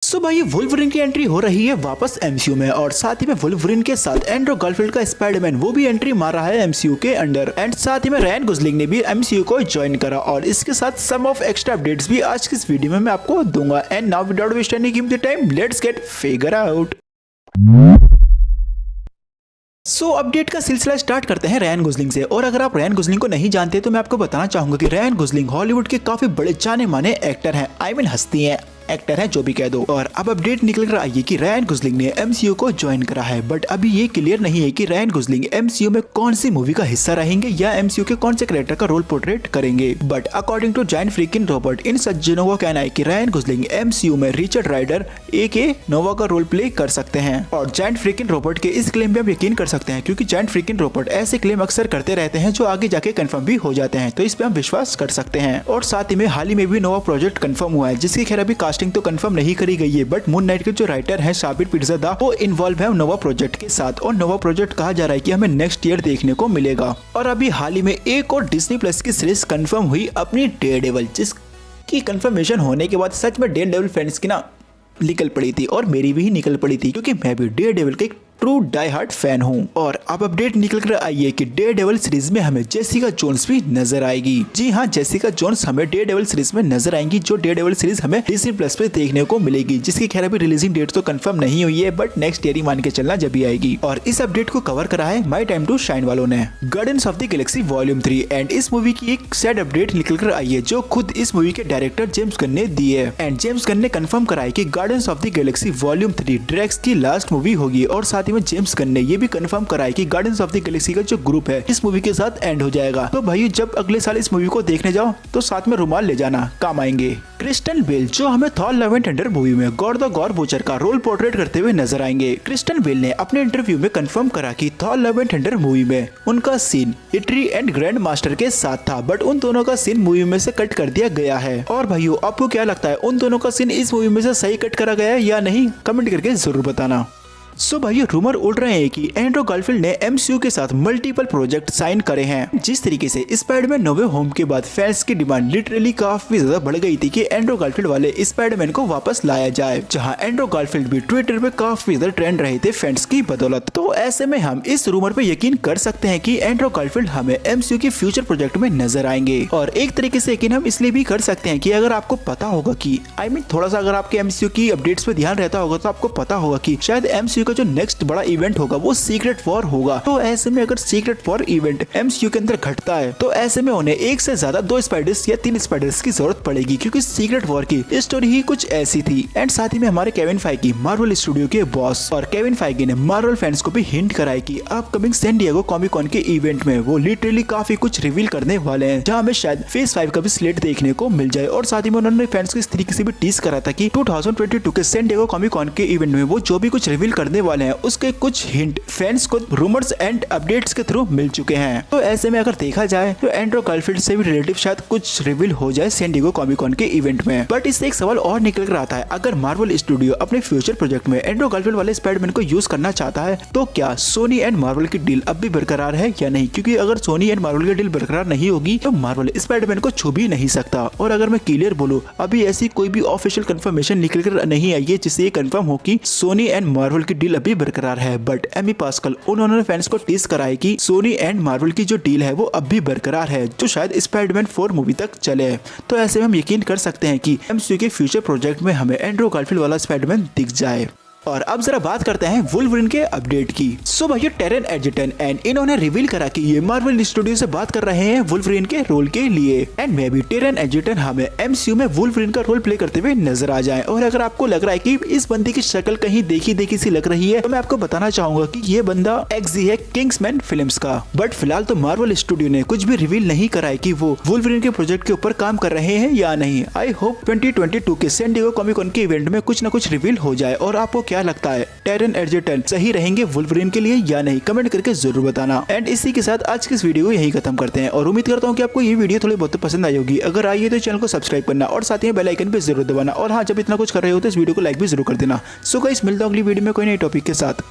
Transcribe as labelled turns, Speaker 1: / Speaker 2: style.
Speaker 1: सो भाई वुल्वरिन की एंट्री हो रही है वापस एमसीयू में और साथ ही में वुल्वरिन के साथ एंड्रू गारफील्ड का स्पाइडरमैन वो भी एंट्री मार रहा है एमसीयू के अंडर एंड साथ ही में रायन गोसलिंग ने भी एमसीयू को ज्वाइन करा और इसके साथ सम ऑफ एक्स्ट्रा अपडेट्स भी आज की इस वीडियो में मैं आपको दूंगा। And now without wasting any time let's get figure out. So update का सिलसिला स्टार्ट करते हैं रायन गोसलिंग से। और अगर आप रायन गोसलिंग को नहीं जानते तो मैं आपको बताना चाहूंगा कि रायन गोसलिंग हॉलीवुड के काफी बड़े जाने माने एक्टर हैं, आई मीन हस्ती हैं, एक्टर है जो भी कह दो। और अब अपडेट निकल कर आई है कि रायन गोसलिंग ने एमसीयू को ज्वाइन करा है, बट अभी ये क्लियर नहीं है कि रायन गोसलिंग एमसीयू में कौन सी मूवी का हिस्सा रहेंगे या एमसीयू के कौन से कैरेक्टर का रोल पोर्ट्रेट करेंगे। But according to giant freaking Robert, इन सज्जनों का कहना है कि रायन गोसलिंग एमसीयू में रिचर्ड राइडर एके नोवा का रोल प्ले कर सकते हैं। और जायंट फ्रीकिंग रॉबर्ट के इस क्लेम पे आप यकीन कर सकते हैं क्योंकि जायंट फ्रीकिंग रॉबर्ट ऐसे क्लेम अक्सर करते रहते हैं जो आगे जाके कंफर्म भी हो जाते हैं, तो इस पे हम विश्वास कर सकते हैं। और साथ ही में हाल ही में भी नोवा प्रोजेक्ट कंफर्म हुआ है जिसकी खैर अभी कास्टिंग तो कंफर्म नहीं करी गई है, बट मून नाइट के जो राइटर हैं शाबिर पिरज़ादा वो इन्वॉल्व है नोवा प्रोजेक्ट के साथ। और नोवा प्रोजेक्ट कहा जा रहा है कि हमें नेक्स्ट ईयर देखने को मिलेगा। और अभी हाल ही में एक और डिज्नी प्लस की सीरीज कंफर्म हुई अपनी डेयरडेविल, जिसकी कंफर्मेशन होने के बाद सच में डेयरडेविल फैंस की ना निकल पड़ी थी और मेरी भी निकल पड़ी थी क्योंकि मैं भी डेयरडेविल के ट्रू डाई हार्ट फैन हूँ। और अब अपडेट निकल कर आई है कि डेयरडेविल सीरीज में हमें जेसिका जोन्स भी नजर आएगी। जी हाँ, जेसिका जोन्स हमें डेयरडेविल सीरीज में नजर आएंगी, जो डेयरडेविल सीरीज हमें डिज्नी प्लस पे देखने को मिलेगी, जिसकी खैर अभी रिलीजिंग डेट तो कंफर्म नहीं हुई है, बट नेक्स्ट ईयर ही मान के चलना जब भी आएगी। और इस अपडेट को कवर करा है माई टाइम टू शाइन वालों ने। Guardians of the Galaxy volume 3 and इस मूवी की एक सैड अपडेट निकल कर आई है जो खुद इस मूवी के डायरेक्टर जेम्स गन ने दी है। एंड जेम्स गन ने कंफर्म करा है कि Guardians of the Galaxy volume 3 Drax की लास्ट मूवी होगी। और साथ ही में जेम्स गन ने ये भी कंफर्म करा है कि गार्डियंस ऑफ द गैलेक्सी का जो ग्रुप है इस मूवी के साथ एंड हो जाएगा। तो भाई जब अगले साल इस मूवी को देखने जाओ तो साथ में रुमाल ले जाना, काम आएंगे। क्रिस्टन बेल जो हमें Thor love and thunder movie में गॉड द गॉर बुचर का रोल पोर्ट्रेट करते हुए नजर आएंगे। क्रिस्टन बेल ने अपने इंटरव्यू में कंफर्म करा कि Thor love and thunder movie में उनका सीन इट्री एंड ग्रैंड मास्टर के साथ था, बट उन दोनों का सीन मूवी में से कट कर दिया गया है। और भाइयों आपको क्या लगता है, उन दोनों का सीन इस मूवी में से सही कट करा गया है या नहीं, कमेंट करके जरूर बताना। सो भाई रूमर उड़ रहे हैं कि एंड्रू गारफील्ड ने एमसीयू के साथ मल्टीपल प्रोजेक्ट साइन करे हैं। जिस तरीके से स्पाइडरमैन नो वे होम के बाद फैंस की डिमांड लिटरली काफी ज्यादा बढ़ गई थी कि एंड्रू गारफील्ड वाले स्पाइडरमैन को वापस लाया जाए, जहां एंड्रू गारफील्ड भी ट्विटर पे काफी ज्यादा ट्रेंड रहे थे फैंस की बदौलत। तो ऐसे में हम इस रूमर पे यकीन कर सकते हैं कि एंड्रू गारफील्ड हमें एमसीयू के फ्यूचर प्रोजेक्ट में नजर आएंगे। और एक तरीके से यकीन हम इसलिए भी कर सकते हैं कि अगर आपको पता होगा कि थोड़ा सा अगर आपके एमसीयू की अपडेट्स पे ध्यान रहता होगा तो आपको पता होगा कि शायद एमसीयू का जो नेक्स्ट बड़ा इवेंट होगा वो सीक्रेट वॉर होगा। तो ऐसे में अगर सीक्रेट वॉर इवेंट एमसीयू के अंदर घटता है तो ऐसे में उन्हें एक से ज्यादा 2 स्पाइडर्स या 3 स्पाइडर्स की जरूरत पड़ेगी, क्योंकि सीक्रेट वॉर की स्टोरी ही कुछ ऐसी थी। एंड साथ ही में हमारे केविन फाइगी मार्वल स्टूडियो के बॉस, और केविन फाइगी ने मार्वल फैंस को भी हिंट कराया कि upcoming San Diego Comic Con के इवेंट में वो लिटरली काफी कुछ रिवील करने वाले हैं, जहां हमें शायद फेज 5 का भी स्लेट देखने को मिल जाए। और साथ ही में उन्होंने फैंस को इस तरीके से भी टीज करा था कि 2022 के सैन डिएगो कॉमिक कॉन के इवेंट में वो जो भी कुछ रिवील करने वाले हैं उसके कुछ हिंट फैंस को रूमर्स एंड अपडेट्स के थ्रू मिल चुके हैं। तो ऐसे में अगर देखा जाए तो एंड्रू गारफील्ड से भी रिलेटिव शायद कुछ रिवील हो जाए सैन डिएगो कॉमिक कॉन के इवेंट में। बट इससे एक सवाल और निकल कर आता है, अगर मार्वल स्टूडियो अपने फ्यूचर प्रोजेक्ट में एंड्रू गारफील्ड वाले स्पाइडरमैन को यूज करना चाहता है तो क्या सोनी एंड मार्वल की डील अब भी बरकरार है या नहीं, क्योंकि अगर सोनी एंड मार्वल की डील बरकरार नहीं होगी तो मार्वल स्पाइडरमैन को छू भी नहीं सकता। और अगर मैं क्लियर बोलूं, अभी ऐसी कोई भी ऑफिशियल कंफर्मेशन निकल कर नहीं आई है जिससे ये कंफर्म हो कि सोनी एंड मार्वल की डील अभी बरकरार है। बट एमी पास्कल उन्होंने फैंस को टीज कराया कि सोनी एंड मार्वल की जो डील है वो अब भी बरकरार है, जो शायद स्पाइडरमैन 4 मूवी तक चले। तो ऐसे में हम यकीन कर सकते हैं कि एमसीयू के फ्यूचर प्रोजेक्ट में हमें एंड्रू गारफील्ड वाला स्पाइडरमैन दिख जाए। और अब जरा बात करते हैं वुल्वरिन के अपडेट की। सो भाई टेरन एडजर्टन एंड इन्होंने रिवील करा कि ये मार्वल स्टूडियो से बात कर रहे हैं वुल्वरिन के रोल के लिए। एंड मे बी टेरन एडजर्टन हमें एमसीयू में वुल्वरिन का रोल प्ले करते हुए नजर आ जाए। और अगर आपको लग रहा है कि इस बंदे की शक्ल कहीं देखी सी लग रही है तो मैं आपको बताना चाहूंगा कि ये बंदा एक्जी है किंग्समैन फिल्म्स का। बट फिलहाल तो मार्वल स्टूडियो ने कुछ भी रिवील नहीं करा है कि वो वुल्वरिन के प्रोजेक्ट के ऊपर काम कर रहे हैं या नहीं। आई होप 2022 के सैन डिएगो कॉमिक कॉन के इवेंट में कुछ न कुछ रिवील हो जाए। और आपको क्या लगता है, टेरन एडजर्टन सही रहेंगे वुल्वरिन के लिए या नहीं, कमेंट करके जरूर बताना। एंड इसी के साथ आज की इस वीडियो को यही खत्म करते हैं और उम्मीद करता हूँ कि आपको ये वीडियो थोड़ी बहुत पसंद आई होगी। अगर आई है तो चैनल को सब्सक्राइब करना और साथ ही बेल आइकन पे जरूर दबाना। और हाँ, जब इतना कुछ कर रहे हो तो इस वीडियो को लाइक भी जरूर कर देना। सो गाइस, मिलता हूं अगली वीडियो में कोई नई टॉपिक के साथ।